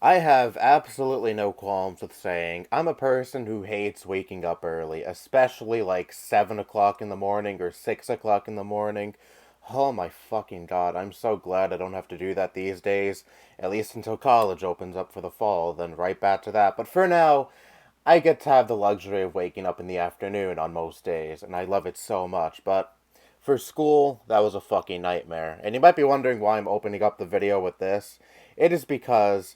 I have absolutely no qualms with saying I'm a person who hates waking up early, especially like 7 o'clock in the morning or 6 o'clock in the morning. Oh my fucking god, I'm so glad I don't have to do that these days, at least until college opens up for the fall, then right back to that. But for now, I get to have the luxury of waking up in the afternoon on most days, and I love it so much. But for school, that was a fucking nightmare. And you might be wondering why I'm opening up the video with this. It is because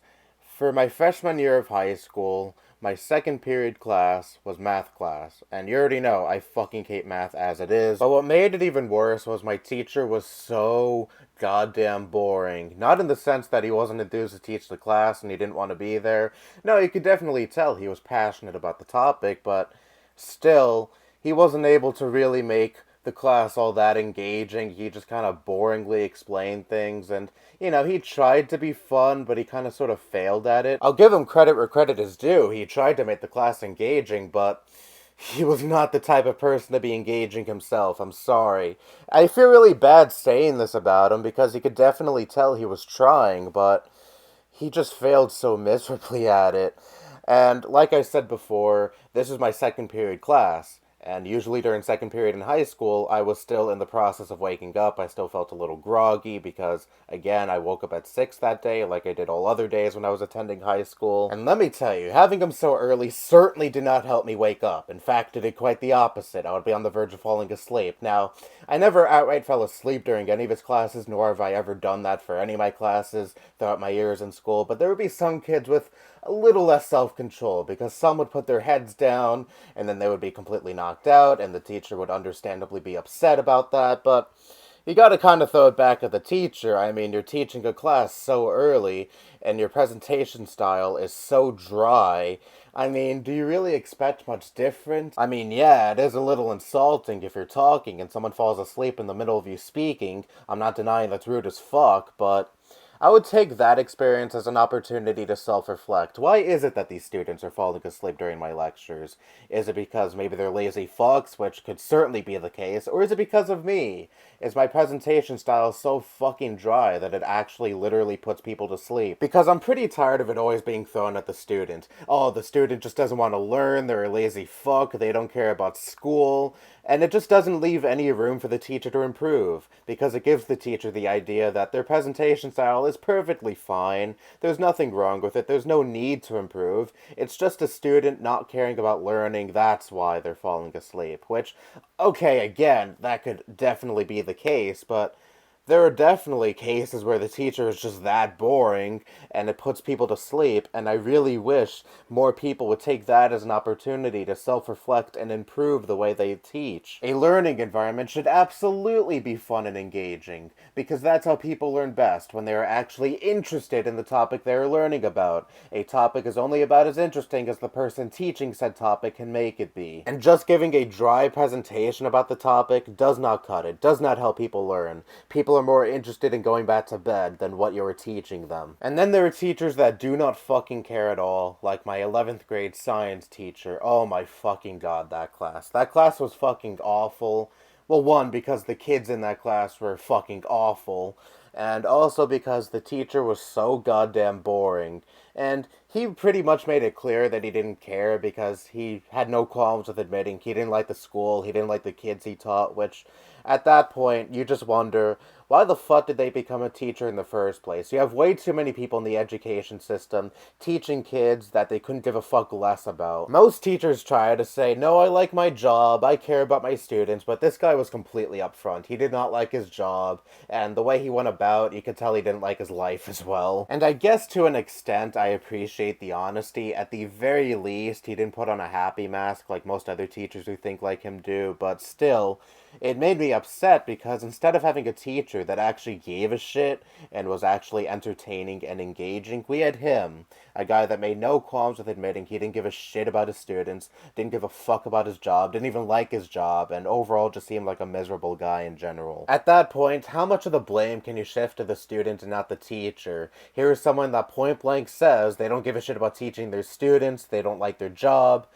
for my freshman year of high school, my second period class was math class. And you already know I fucking hate math as it is. But what made it even worse was my teacher was so goddamn boring. Not in the sense that he wasn't enthused to teach the class and he didn't want to be there. No, you could definitely tell he was passionate about the topic, but still, he wasn't able to really make the class all that engaging. He just kind of boringly explained things, and he tried to be fun, but he kind of sort of failed at it. I'll give him credit where credit is due. He tried to make the class engaging, but he was not the type of person to be engaging himself. I'm sorry. I feel really bad saying this about him because you could definitely tell he was trying, but he just failed so miserably at it. And like I said before, this is my second period class. And usually during second period in high school, I was still in the process of waking up. I still felt a little groggy because, again, I woke up at 6 that day, like I did all other days when I was attending high school. And let me tell you, having him so early certainly did not help me wake up. In fact, it did quite the opposite. I would be on the verge of falling asleep. Now, I never outright fell asleep during any of his classes, nor have I ever done that for any of my classes throughout my years in school, but there would be some kids with a little less self-control because some would put their heads down and then they would be completely knocked out and the teacher would understandably be upset about that, but you gotta kind of throw it back at the teacher. I mean, you're teaching a class so early and your presentation style is so dry. I mean, do you really expect much different? I mean, yeah, it is a little insulting if you're talking and someone falls asleep in the middle of you speaking. I'm not denying that's rude as fuck, but I would take that experience as an opportunity to self-reflect. Why is it that these students are falling asleep during my lectures? Is it because maybe they're lazy fucks, which could certainly be the case, or is it because of me? Is my presentation style so fucking dry that it actually literally puts people to sleep? Because I'm pretty tired of it always being thrown at the student. Oh, the student just doesn't want to learn, they're a lazy fuck, they don't care about school, and it just doesn't leave any room for the teacher to improve, because it gives the teacher the idea that their presentation style is perfectly fine, there's nothing wrong with it, there's no need to improve, it's just a student not caring about learning, that's why they're falling asleep. Which, okay, again, that could definitely be the case, but there are definitely cases where the teacher is just that boring and it puts people to sleep, and I really wish more people would take that as an opportunity to self-reflect and improve the way they teach. A learning environment should absolutely be fun and engaging, because that's how people learn best, when they are actually interested in the topic they are learning about. A topic is only about as interesting as the person teaching said topic can make it be. And just giving a dry presentation about the topic does not cut it, does not help people learn. People are more interested in going back to bed than what you are teaching them. And then there are teachers that do not fucking care at all, like my 11th grade science teacher. Oh my fucking god, that class. That class was fucking awful. Well, one, because the kids in that class were fucking awful, and also because the teacher was so goddamn boring. And he pretty much made it clear that he didn't care because he had no qualms with admitting he didn't like the school, he didn't like the kids he taught, which at that point you just wonder, why the fuck did they become a teacher in the first place? You have way too many people in the education system teaching kids that they couldn't give a fuck less about. Most teachers try to say, no, I like my job, I care about my students, but this guy was completely upfront. He did not like his job, and the way he went about, you could tell he didn't like his life as well. And I guess to an extent, I appreciate the honesty. At the very least, he didn't put on a happy mask like most other teachers who think like him do, but still, it made me upset because instead of having a teacher that actually gave a shit and was actually entertaining and engaging, we had him, a guy that made no qualms with admitting he didn't give a shit about his students, didn't give a fuck about his job, didn't even like his job, and overall just seemed like a miserable guy in general. At that point, how much of the blame can you shift to the student and not the teacher? Here is someone that point blank says they don't give a shit about teaching their students, they don't like their job,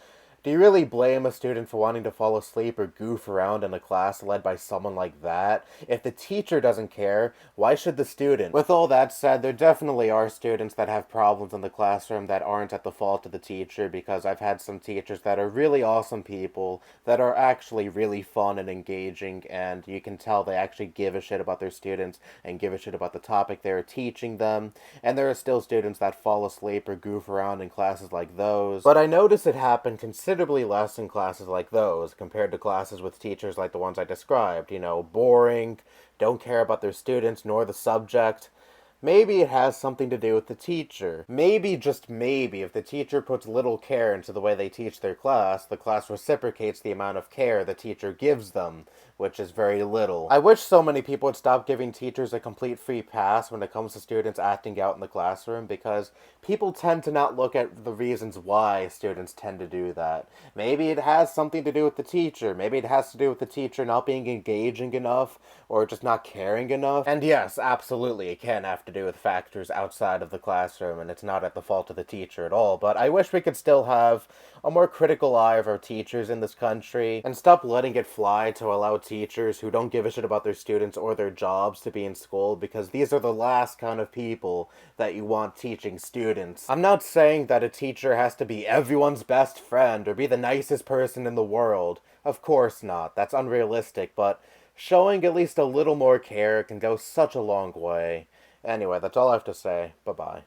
Do you really blame a student for wanting to fall asleep or goof around in a class led by someone like that? If the teacher doesn't care, why should the student? With all that said, there definitely are students that have problems in the classroom that aren't at the fault of the teacher, because I've had some teachers that are really awesome people that are actually really fun and engaging, and you can tell they actually give a shit about their students and give a shit about the topic they're teaching them. And there are still students that fall asleep or goof around in classes like those. But I notice it happen considerably less in classes like those compared to classes with teachers like the ones I described. You know, boring, don't care about their students nor the subject. Maybe it has something to do with the teacher. Maybe, just maybe, if the teacher puts little care into the way they teach their class, the class reciprocates the amount of care the teacher gives them, which is very little. I wish so many people would stop giving teachers a complete free pass when it comes to students acting out in the classroom, because people tend to not look at the reasons why students tend to do that. Maybe it has something to do with the teacher. Maybe it has to do with the teacher not being engaging enough, or just not caring enough. And yes, absolutely, it can have to do with factors outside of the classroom, and it's not at the fault of the teacher at all. But I wish we could still have a more critical eye of our teachers in this country, and stop letting it fly to allow teachers who don't give a shit about their students or their jobs to be in school, because these are the last kind of people that you want teaching students. I'm not saying that a teacher has to be everyone's best friend or be the nicest person in the world. Of course not. That's unrealistic, but showing at least a little more care can go such a long way. Anyway, that's all I have to say. Bye-bye.